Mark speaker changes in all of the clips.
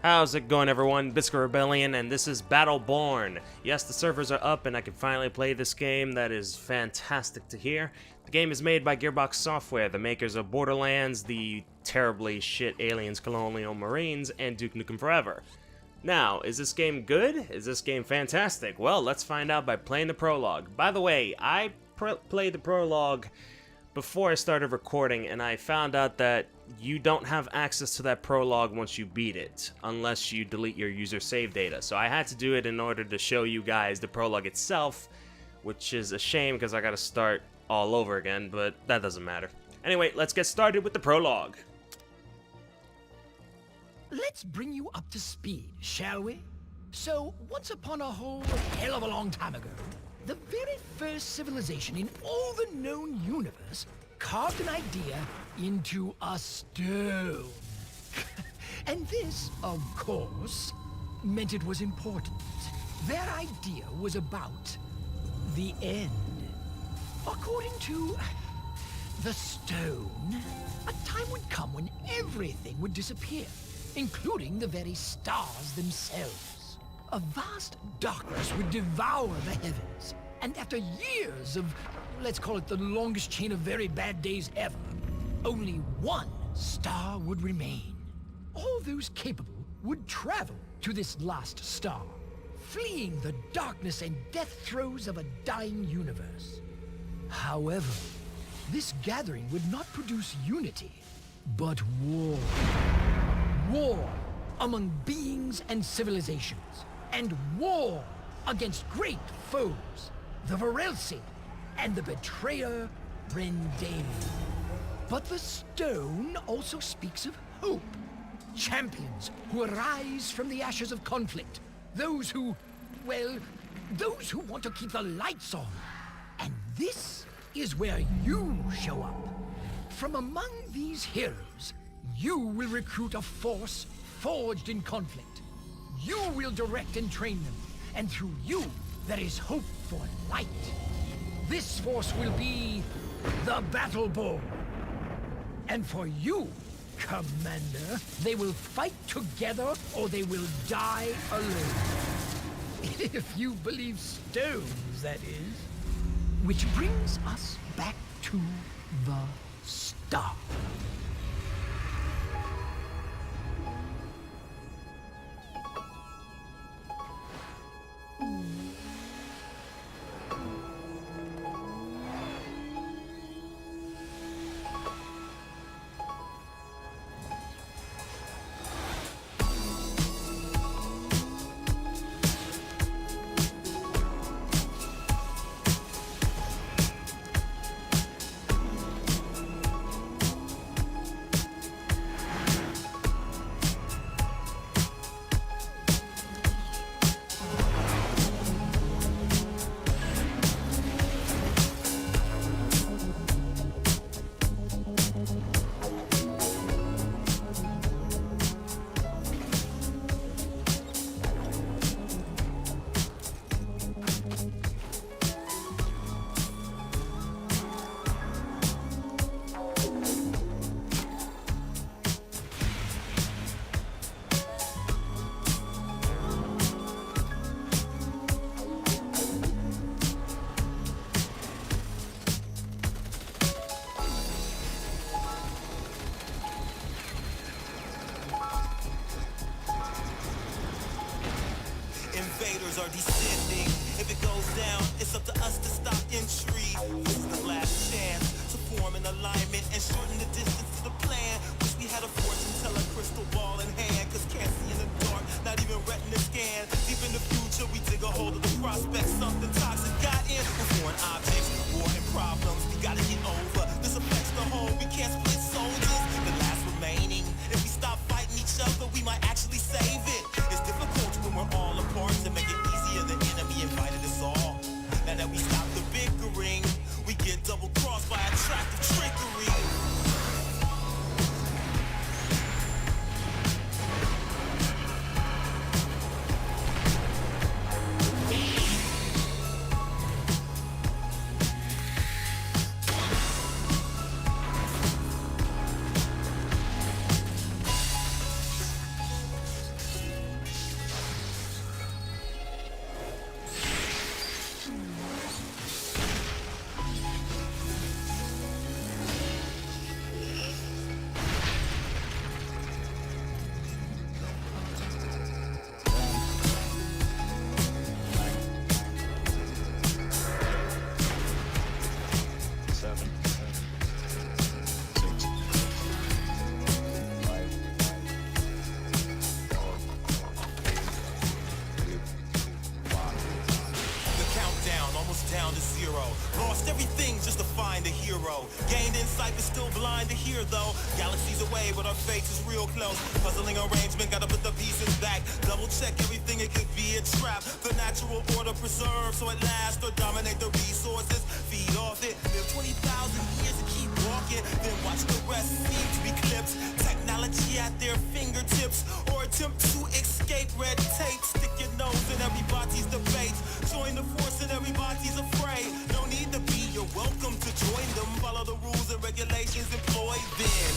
Speaker 1: How's it going, everyone? Biscuit Rebellion, and this is Battleborn. Yes, the servers are up and I can finally play this game. That is fantastic to hear. The game is made by Gearbox Software, the makers of Borderlands, the terribly shit Aliens Colonial Marines, and Duke Nukem Forever. Now, is this game good? Is this game fantastic? Well, let's find out by playing the prologue. By the way, I played the prologue before I started recording, and I found out that you don't have access to that prologue once you beat it, unless you delete your user save data. So I had to do it in order to show you guys the prologue itself, which is a shame because I gotta start all over again, but that doesn't matter. Anyway, let's get started with the prologue.
Speaker 2: Let's bring you up to speed, shall we? So, once upon a whole hell of a long time ago, the very first civilization in all the known universe carved an idea into a stone. And this, of course, meant it was important. Their idea was about the end. According to the stone, a time would come when everything would disappear, including the very stars themselves. A vast darkness would devour the heavens, and after years of, let's call it the longest chain of very bad days ever, only one star would remain. All those capable would travel to this last star, fleeing the darkness and death throes of a dying universe. However, this gathering would not produce unity, but war. War among beings and civilizations, and war against great foes, the Varelsi and the betrayer Rendane. But the stone also speaks of hope. Champions who arise from the ashes of conflict. Those who, well, those who want to keep the lights on. And this is where you show up. From among these heroes, you will recruit a force forged in conflict. You will direct and train them, and through you, there is hope for light. This force will be the Battleborn. And for you, Commander, they will fight together or they will die alone. If you believe stones, that is. Which brings us back to the star.
Speaker 3: Invaders are descending. If it goes down, it's up to us to stop entry. This is the last chance to form an alignment and shorten the distance to the plan. Wish we had a fortune teller crystal ball in hand, cause can't see in the dark, not even retina scan. Deep in the future, we dig a hold of the prospect. Something toxic got in. With foreign objects, war and problems, we gotta get over. This affects the whole, we can't split soldiers. The last remaining. If we stop fighting each other, we might actually save it. It's difficult when we're all apart to make it easier. The enemy invited us all. Now that we stop the bickering, we get double crossed by attractive trickery. hero. Gained insight but still blind to hear though. Galaxies away but our fate is real close. Puzzling arrangement, gotta put the pieces back. Double check everything, it could be a trap. The natural order preserved so it lasts or dominate the resources. Feed off it, live 20,000 years and keep walking. Then watch the rest seem to be clips. Technology at their fingertips or attempt to escape red tape. Stick your nose in everybody's debates. Join the force and everybody's afraid. No need to be, you're welcome to join them. Follow the rules and regulations employed then.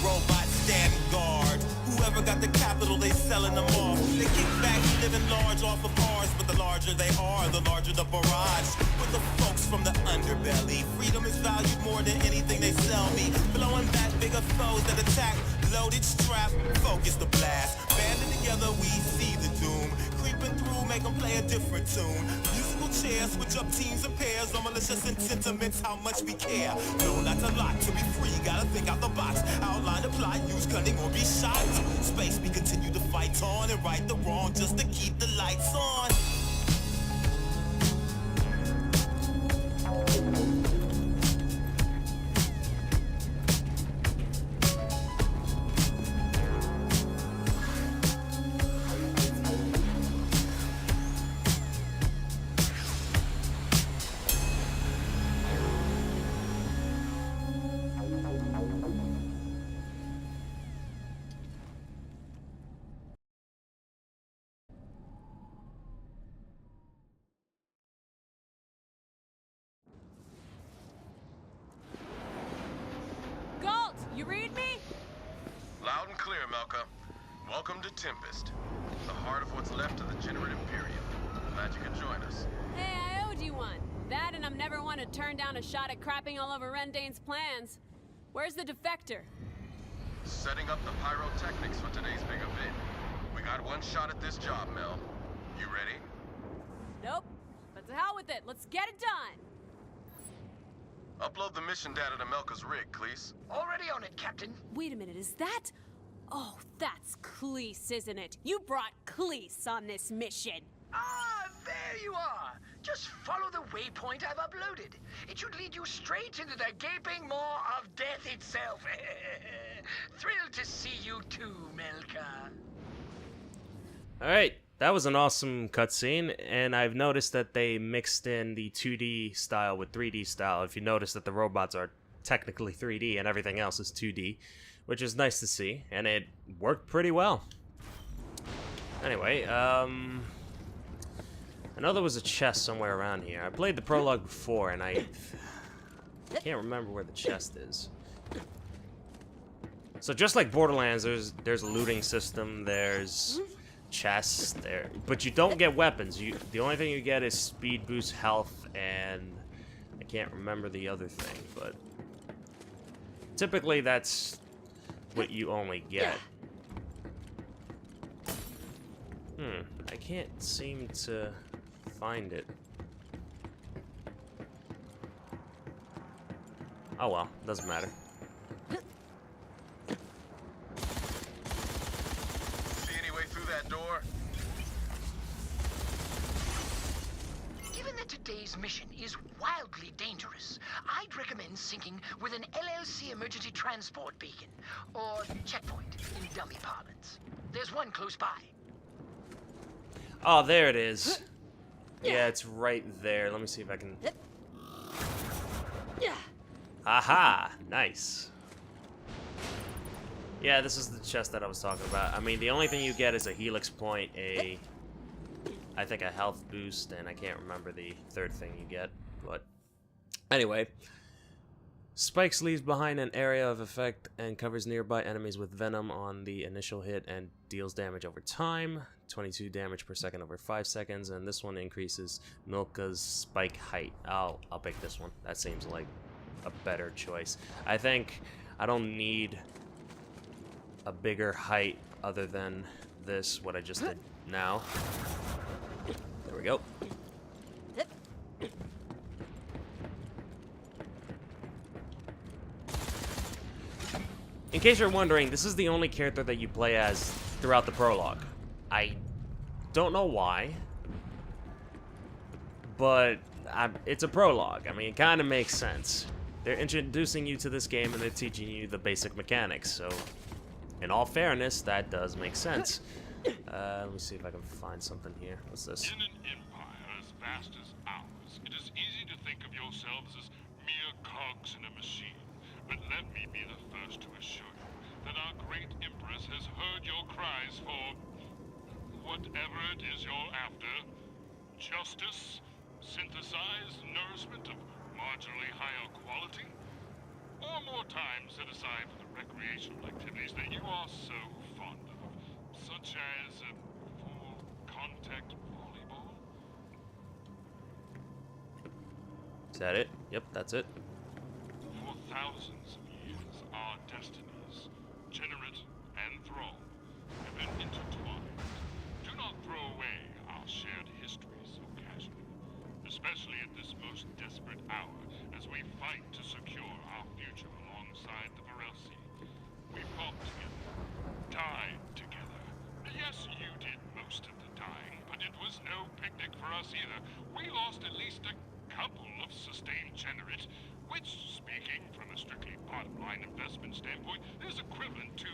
Speaker 3: Robots stand guard. Whoever got the capital, they selling them off. They kick back, living large off of ours. But the larger they are, the larger the barrage. With the folks from the underbelly, freedom is valued more than anything they sell me. Blowing back bigger foes that attack. Loaded strap, focus the blast. Banded together, we see the doom. Creeping through, make them play a different tune. Musical chairs, switch up teams and pairs. No malicious and sentiments, how much we care. No, not a lot, to be free, gotta think out the box. Outline the plot, use cunning or be shot. Space, we continue to fight on and right the wrong just to keep the lights on.
Speaker 4: You read me?
Speaker 5: Loud and clear, Melka. Welcome to Tempest, the heart of what's left of the Generate Imperium. Glad you could join us.
Speaker 4: Hey, I owed you one. That and I'm never one to turn down a shot at crapping all over Rendain's plans. Where's the defector?
Speaker 5: Setting up the pyrotechnics for today's big event. We got one shot at this job, Mel. You ready?
Speaker 4: Nope. But to hell with it. Let's get it done.
Speaker 5: Upload the mission data to Melka's rig, Cleese.
Speaker 2: Already on it, Captain.
Speaker 4: Wait a minute, is that? Oh, that's Cleese, isn't it? You brought Cleese on this mission.
Speaker 2: Ah, there you are. Just follow the waypoint I've uploaded. It should lead you straight into the gaping maw of death itself. Thrilled to see you too, Melka.
Speaker 1: Alright, that was an awesome cutscene, and I've noticed that they mixed in the 2D style with 3D style. If you notice that the robots are technically 3D and everything else is 2D, which is nice to see, and it worked pretty well. Anyway, I know there was a chest somewhere around here. I played the prologue before, and I can't remember where the chest is. So just like Borderlands, there's a looting system, there's chests there, but you don't get weapons. The only thing you get is speed boost, health, and I can't remember the other thing, but typically that's what you only get. I can't seem to find it. Oh well, doesn't matter.
Speaker 5: See any way through that door?
Speaker 2: Given that today's mission is wildly dangerous, I'd recommend syncing with an LLC emergency transport beacon, or checkpoint in dummy parlance. There's one close by.
Speaker 1: Oh, there it is. Yeah, it's right there. Let me see if I can... Aha! Nice. Yeah, this is the chest that I was talking about. I mean, the only thing you get is a Helix point, I think a health boost, and I can't remember the third thing you get, but... Anyway. Spikes leaves behind an area of effect and covers nearby enemies with venom on the initial hit and deals damage over time. 22 damage per second over 5 seconds, and this one increases Milka's spike height. I'll pick this one. That seems like a better choice. I think I don't need a bigger height other than this, what I just did now. There we go. In case you're wondering, this is the only character that you play as throughout the prologue. I don't know why, but it's a prologue. I mean, it kind of makes sense. They're introducing you to this game and they're teaching you the basic mechanics, so in all fairness, that does make sense. Let me see if I can find something here. What's this?
Speaker 6: In an empire as vast as ours, it is easy to think of yourselves as mere cogs in a machine. But let me be the first to assure you that our great Empress has heard your cries for whatever it is you're after. Justice, synthesized nourishment of marginally higher quality, or more time set aside for the recreational activities that you are so fond of, such as full contact volleyball.
Speaker 1: Is that it? Yep, that's it.
Speaker 6: For thousands of years, our destinies, Generate and Thrall, have been intertwined. Do not throw away our shared history so casually, especially at this most desperate hour as we fight to secure our future alongside the Varelsi. We fought together, died together. Yes, you did most of the dying, but it was no picnic for us either. We lost at least a couple of sustained Generate, which, speaking from a strictly bottom-line investment standpoint, is equivalent to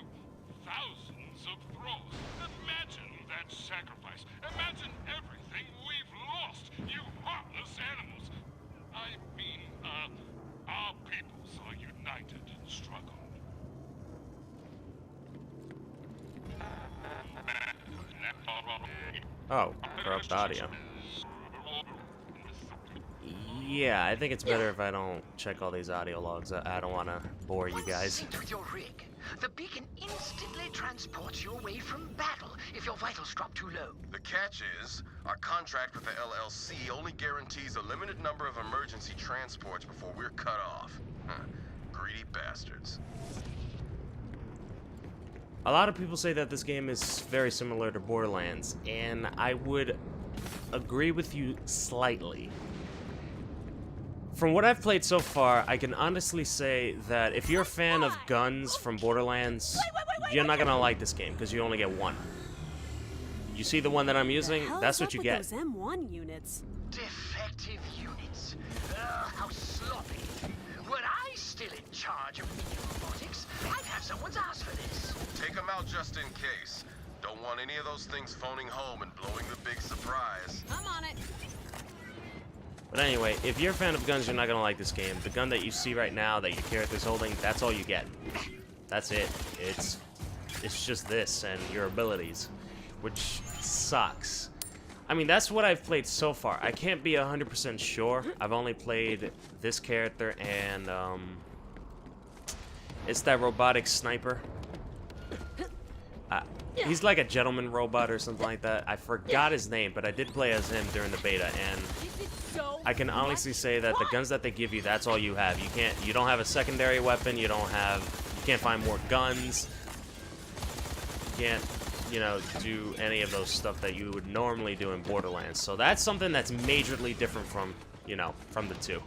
Speaker 6: thousands of Thralls. Imagine that sacrifice. Imagine everything we've lost, you heartless animals. I mean, our peoples are united in struggle.
Speaker 1: Oh, corrupt audio. Yeah, I think it's better if I don't check all these audio logs. I don't want to bore you guys.
Speaker 2: Once synced with your rig, the beacon instantly transports you away from battle if your vitals drop too low.
Speaker 5: The catch is, our contract with the LLC only guarantees a limited number of emergency transports before we're cut off. Huh. Greedy bastards.
Speaker 1: A lot of people say that this game is very similar to Borderlands, and I would agree with you slightly. From what I've played so far, I can honestly say that if you're a fan of guns from Borderlands, you're not gonna like this game, because you only get one. You see the one that I'm using? That's what you get.
Speaker 4: Those M1 units.
Speaker 2: Defective units. How sloppy. Were I still in charge of minion robotics, I'd have someone's ass for this.
Speaker 5: Take them out just in case. Don't want any of those things phoning home and blowing the big surprise.
Speaker 4: I'm on it.
Speaker 1: But anyway, if you're a fan of guns, you're not gonna like this game. The gun that you see right now that your character's holding, that's all you get. That's it. It's just this and your abilities, which sucks. I mean, that's what I've played so far. I can't be 100% sure. I've only played this character and it's that robotic sniper. He's like a gentleman robot or something like that. I forgot his name, but I did play as him during the beta, and I can honestly say that the guns that they give you, that's all you have. You don't have a secondary weapon. You can't find more guns. You can't, do any of those stuff that you would normally do in Borderlands. So that's something that's majorly different from, from the two.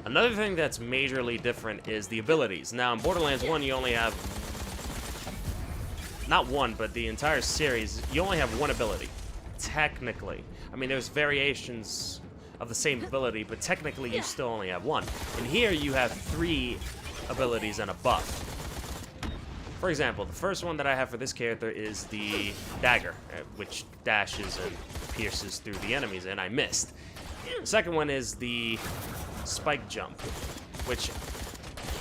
Speaker 1: Another thing that's majorly different is the abilities. Now, in Borderlands 1, you only have not one, but the entire series, you only have one ability. Technically. I mean, there's variations of the same ability, but technically you still only have one. And here you have 3 abilities and a buff. For example, the first one that I have for this character is the dagger, which dashes and pierces through the enemies, and I missed. The second one is the spike jump, which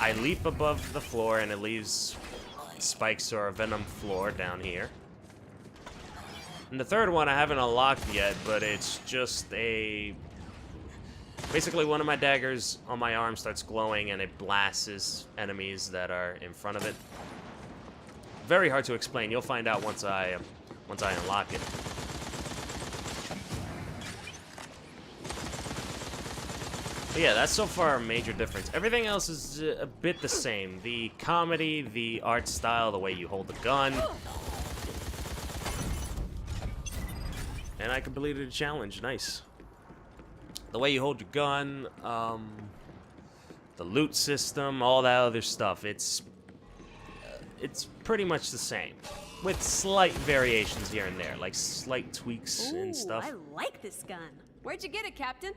Speaker 1: I leap above the floor and it leaves spikes or a venom floor down here. And the third one I haven't unlocked yet, but it's just a Basically, one of my daggers on my arm starts glowing, and it blasts enemies that are in front of it. Very hard to explain. You'll find out once I unlock it. But yeah, that's so far a major difference. Everything else is a bit the same. The comedy, the art style, the way you hold the gun. And I completed a challenge. Nice. The way you hold your gun, the loot system, all that other stuff. It's pretty much the same, with slight variations here and there, like slight tweaks and stuff.
Speaker 4: I like this gun. Where'd you get it, Captain?